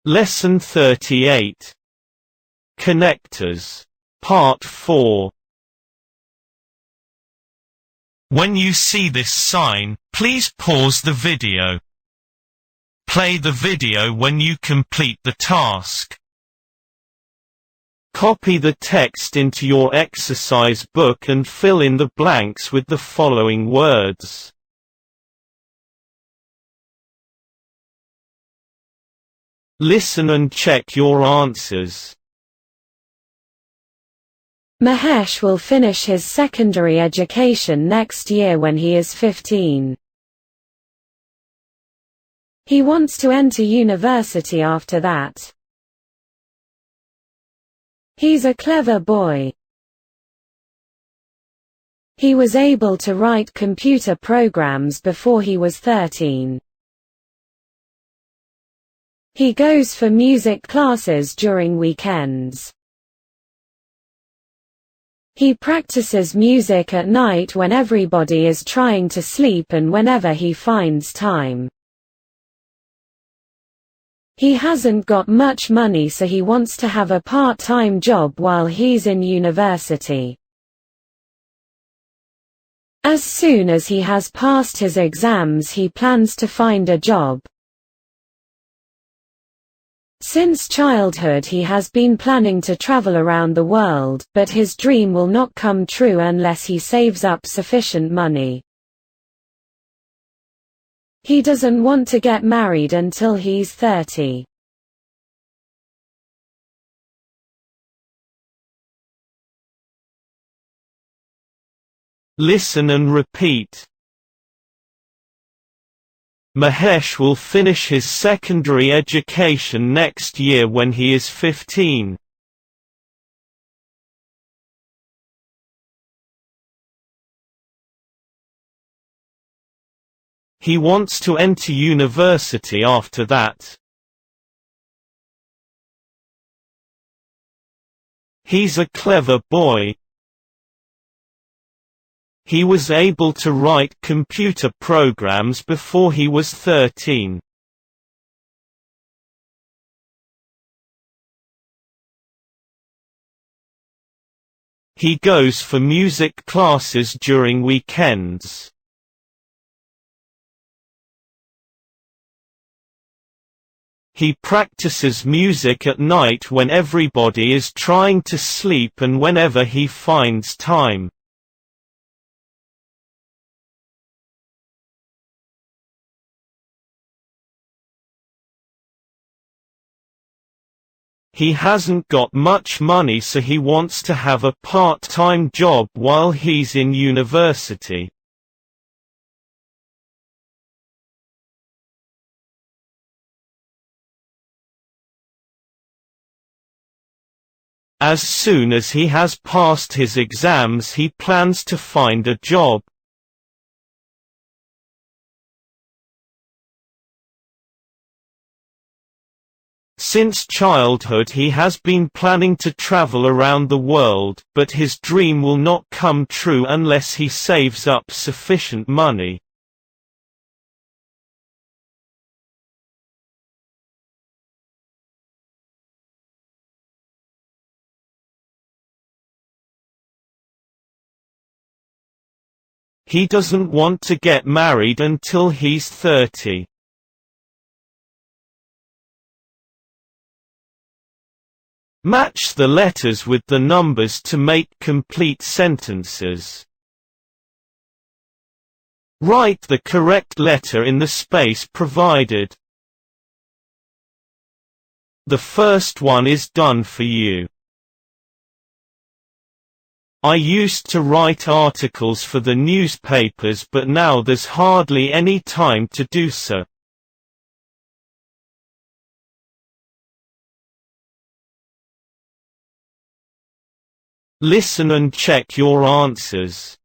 Lesson 38. Connectors. Part 4. When you see this sign, please pause the video. Play the video when you complete the task. Copy the text into your exercise book and fill in the blanks with the following words. Listen and check your answers. Mahesh will finish his secondary education next year when he is 15. He wants to enter university after that. He's a clever boy. He was able to write computer programs before he was 13. He goes for music classes during weekends. He practices music at night when everybody is trying to sleep and whenever he finds time. He hasn't got much money, so he wants to have a part-time job while he's in university. As soon as he has passed his exams, he plans to find a job. Since childhood he has been planning to travel around the world, but his dream will not come true unless he saves up sufficient money. He doesn't want to get married until he's 30. Listen and repeat. Mahesh will finish his secondary education next year when he is 15. He wants to enter university after that. He's a clever boy. He was able to write computer programs before he was 13. He goes for music classes during weekends. He practices music at night when everybody is trying to sleep and whenever he finds time. He hasn't got much money, so he wants to have a part-time job while he's in university. As soon as he has passed his exams, he plans to find a job. Since childhood he has been planning to travel around the world, but his dream will not come true unless he saves up sufficient money. He doesn't want to get married until he's 30. Match the letters with the numbers to make complete sentences. Write the correct letter in the space provided. The first one is done for you. I used to write articles for the newspapers, but now there's hardly any time to do so. Listen and check your answers.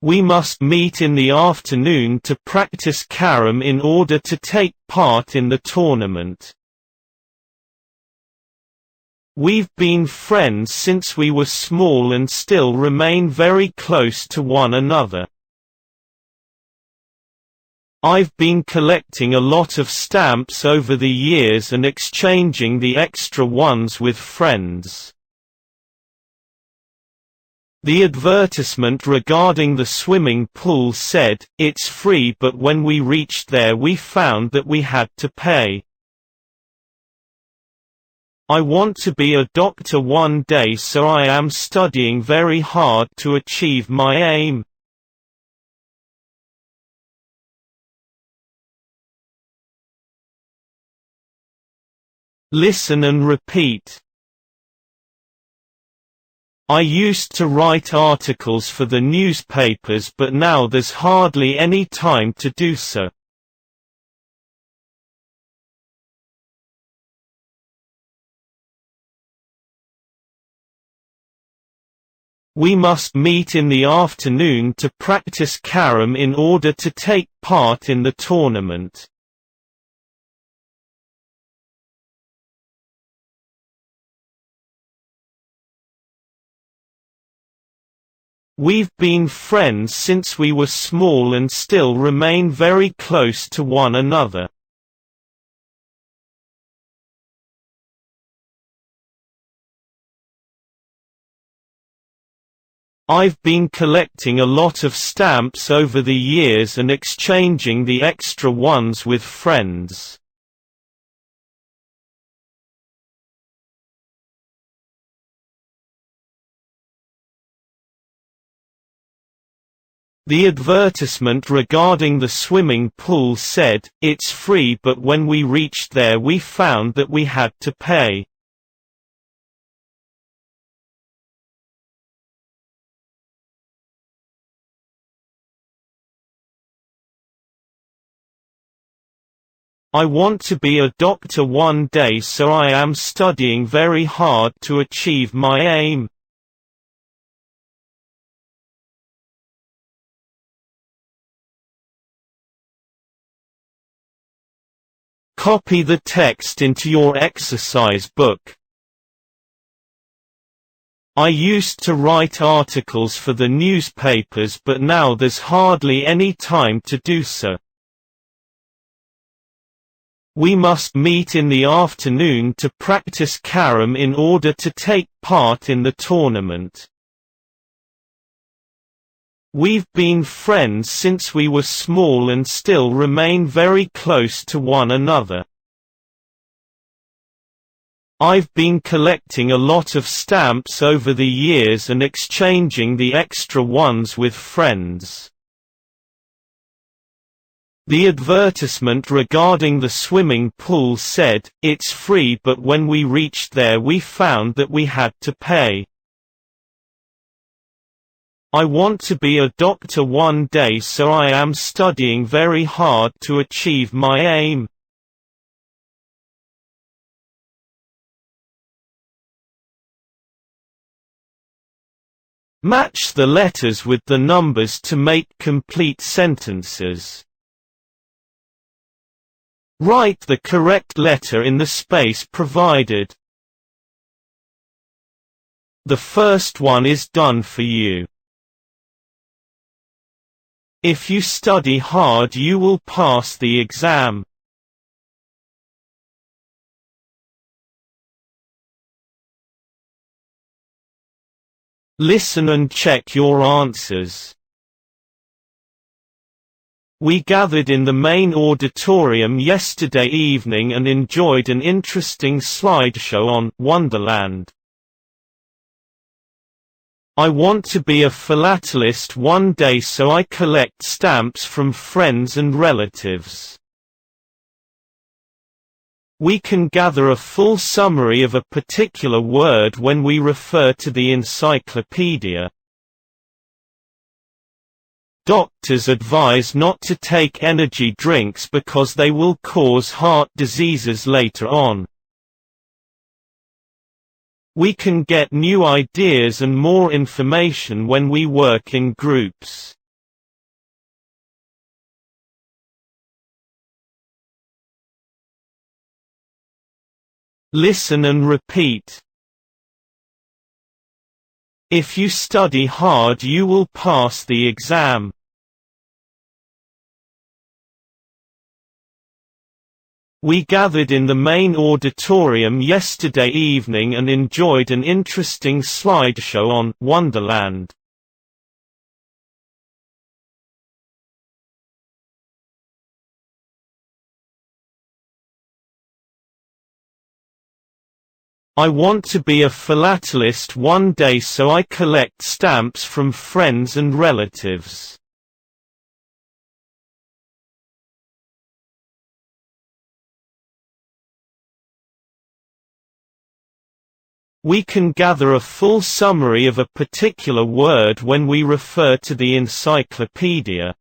We must meet in the afternoon to practice carom in order to take part in the tournament. We've been friends since we were small and still remain very close to one another. I've been collecting a lot of stamps over the years and exchanging the extra ones with friends. The advertisement regarding the swimming pool said, "It's free," but when we reached there we found that we had to pay. I want to be a doctor one day, so I am studying very hard to achieve my aim. Listen and repeat. I used to write articles for the newspapers, but now there's hardly any time to do so. We must meet in the afternoon to practice carom in order to take part in the tournament. We've been friends since we were small and still remain very close to one another. I've been collecting a lot of stamps over the years and exchanging the extra ones with friends. The advertisement regarding the swimming pool said, "It's free," but when we reached there we found that we had to pay. I want to be a doctor one day, so I am studying very hard to achieve my aim. Copy the text into your exercise book. I used to write articles for the newspapers, but now there's hardly any time to do so. We must meet in the afternoon to practice carom in order to take part in the tournament. We've been friends since we were small and still remain very close to one another. I've been collecting a lot of stamps over the years and exchanging the extra ones with friends. The advertisement regarding the swimming pool said, "It's free," but when we reached there we found that we had to pay. I want to be a doctor one day, so I am studying very hard to achieve my aim. Match the letters with the numbers to make complete sentences. Write the correct letter in the space provided. The first one is done for you. If you study hard, you will pass the exam. Listen and check your answers. We gathered in the main auditorium yesterday evening and enjoyed an interesting slideshow on Wonderland. I want to be a philatelist one day, so I collect stamps from friends and relatives. We can gather a full summary of a particular word when we refer to the encyclopedia. Doctors advise not to take energy drinks because they will cause heart diseases later on. We can get new ideas and more information when we work in groups. Listen and repeat. If you study hard, you will pass the exam. We gathered in the main auditorium yesterday evening and enjoyed an interesting slideshow on Wonderland. I want to be a philatelist one day, so I collect stamps from friends and relatives. We can gather a full summary of a particular word when we refer to the encyclopedia.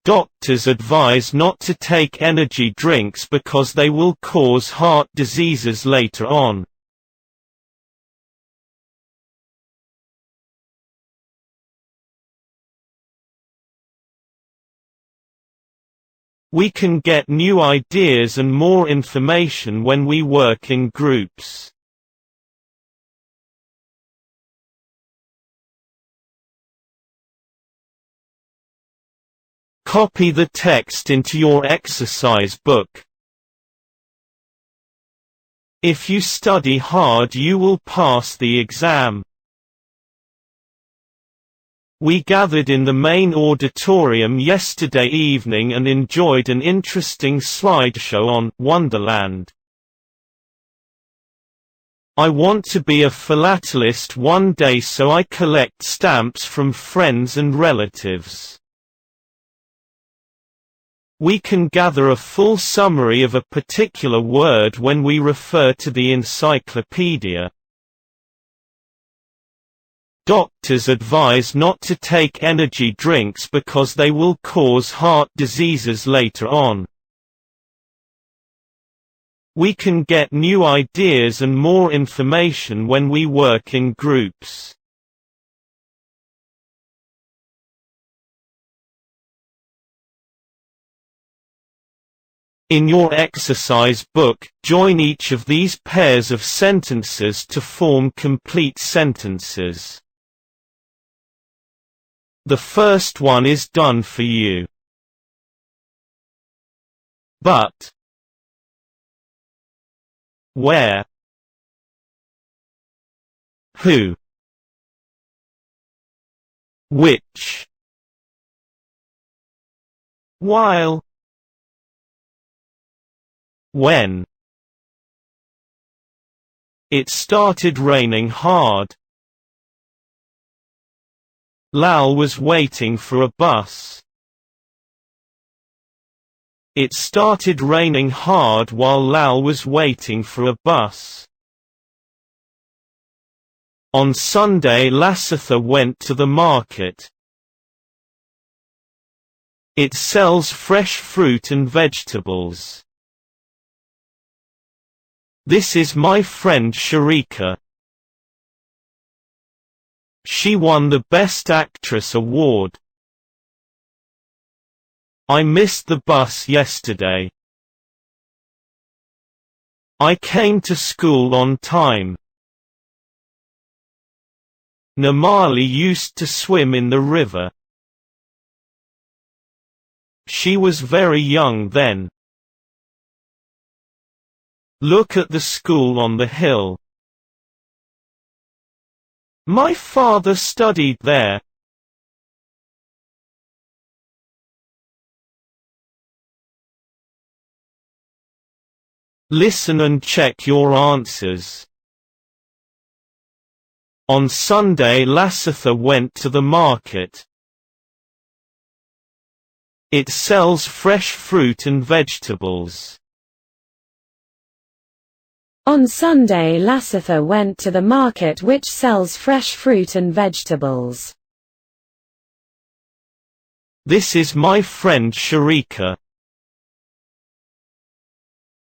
Doctors advise not to take energy drinks because they will cause heart diseases later on. We can get new ideas and more information when we work in groups. Copy the text into your exercise book. If you study hard, you will pass the exam. We gathered in the main auditorium yesterday evening and enjoyed an interesting slideshow on Wonderland. I want to be a philatelist one day, so I collect stamps from friends and relatives. We can gather a full summary of a particular word when we refer to the encyclopedia. Doctors advise not to take energy drinks because they will cause heart diseases later on. We can get new ideas and more information when we work in groups. In your exercise book, join each of these pairs of sentences to form complete sentences. The first one is done for you. But. Where. Who. Which. While. When. It started raining hard. Lal was waiting for a bus. It started raining hard while Lal was waiting for a bus. On Sunday, Lasitha went to the market. It sells fresh fruit and vegetables. This is my friend Sharika. She won the Best Actress award. I missed the bus yesterday. I came to school on time. Namali used to swim in the river. She was very young then. Look at the school on the hill. My father studied there. Listen and check your answers. On Sunday, Lasitha went to the market. It sells fresh fruit and vegetables. On Sunday, Lasitha went to the market which sells fresh fruit and vegetables. This is my friend Sharika.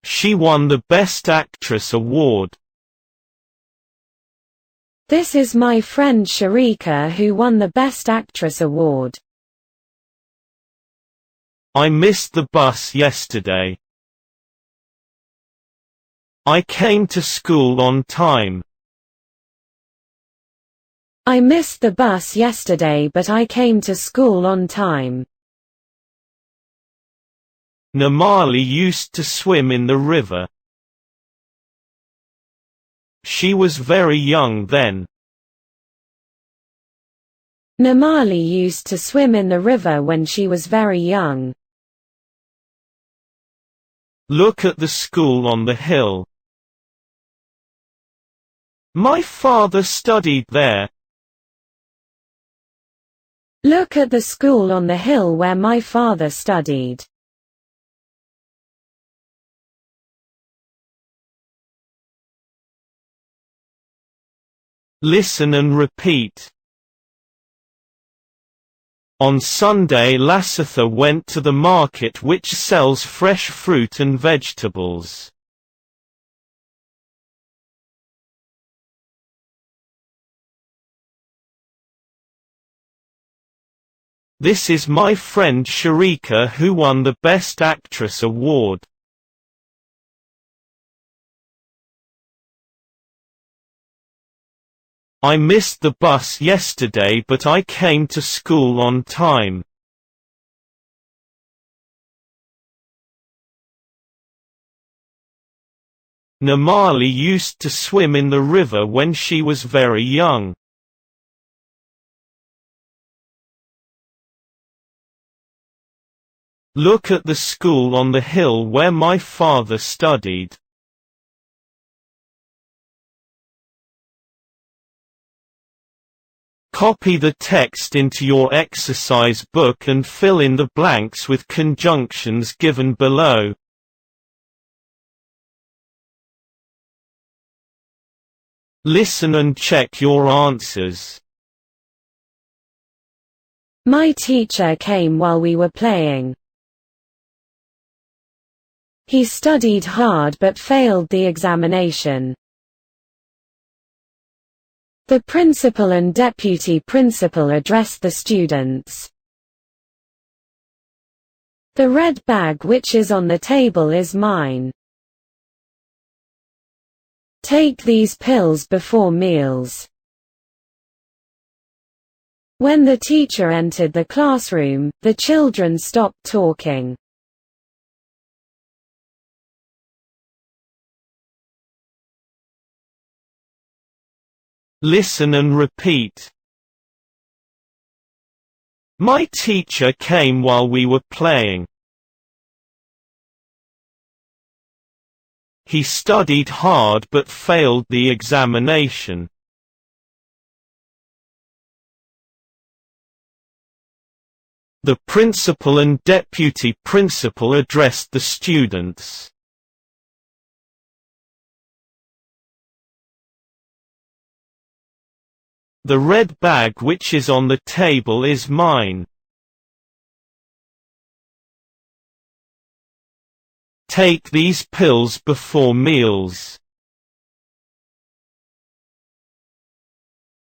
She won the Best Actress award. This is my friend Sharika who won the Best Actress award. I missed the bus yesterday. I came to school on time. I missed the bus yesterday but I came to school on time. Namali used to swim in the river. She was very young then. Namali used to swim in the river when she was very young. Look at the school on the hill. My father studied there. Look at the school on the hill where my father studied. Listen and repeat. On Sunday Lasitha went to the market which sells fresh fruit and vegetables. This is my friend Sharika who won the Best Actress award. I missed the bus yesterday but I came to school on time. Namali used to swim in the river when she was very young. Look at the school on the hill where my father studied. Copy the text into your exercise book and fill in the blanks with conjunctions given below. Listen and check your answers. My teacher came while we were playing. He studied hard but failed the examination. The principal and deputy principal addressed the students. The red bag which is on the table is mine. Take these pills before meals. When the teacher entered the classroom, the children stopped talking. Listen and repeat. My teacher came while we were playing. He studied hard but failed the examination. The principal and deputy principal addressed the students. The red bag which is on the table is mine. Take these pills before meals.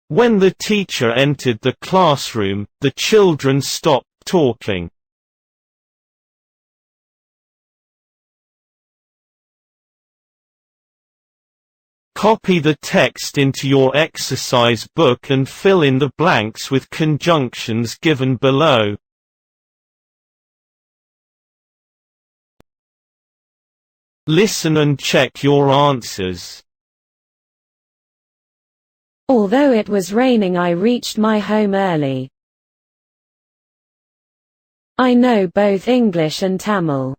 When the teacher entered the classroom, the children stopped talking. Copy the text into your exercise book and fill in the blanks with conjunctions given below. Listen and check your answers. Although it was raining, I reached my home early. I know both English and Tamil.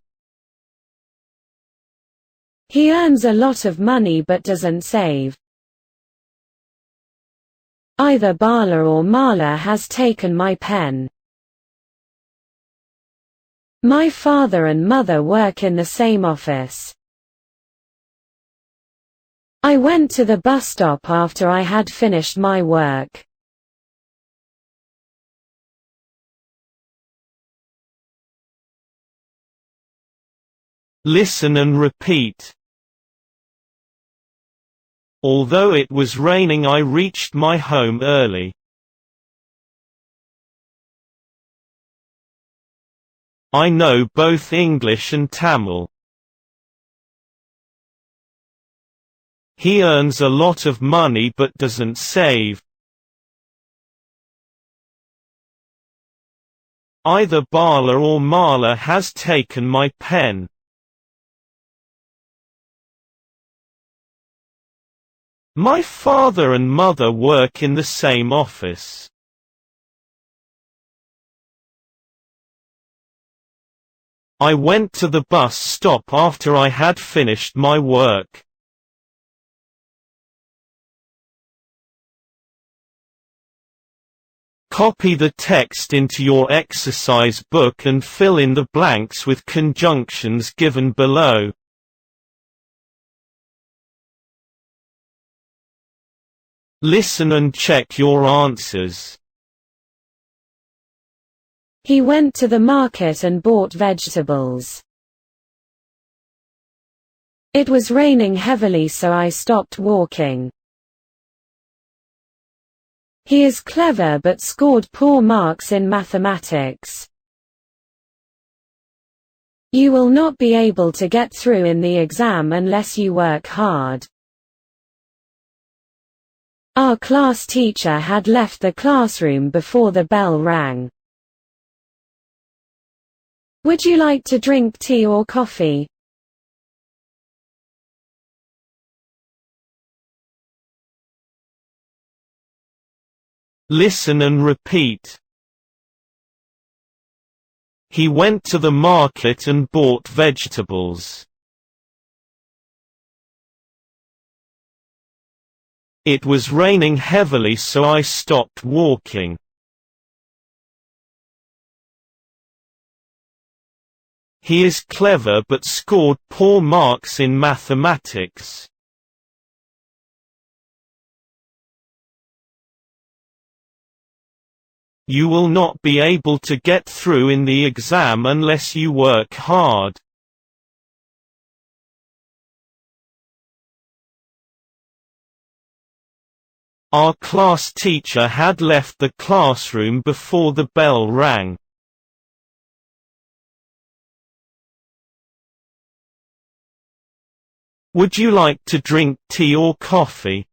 He earns a lot of money but doesn't save. Either Bala or Mala has taken my pen. My father and mother work in the same office. I went to the bus stop after I had finished my work. Listen and repeat. Although it was raining, I reached my home early. I know both English and Tamil. He earns a lot of money but doesn't save. Either Bala or Mala has taken my pen. My father and mother work in the same office. I went to the bus stop after I had finished my work. Copy the text into your exercise book and fill in the blanks with conjunctions given below. Listen and check your answers. He went to the market and bought vegetables. It was raining heavily, so I stopped walking. He is clever but scored poor marks in mathematics. You will not be able to get through in the exam unless you work hard. Our class teacher had left the classroom before the bell rang. Would you like to drink tea or coffee? Listen and repeat. He went to the market and bought vegetables. It was raining heavily, so I stopped walking. He is clever but scored poor marks in mathematics. You will not be able to get through in the exam unless you work hard. Our class teacher had left the classroom before the bell rang. Would you like to drink tea or coffee?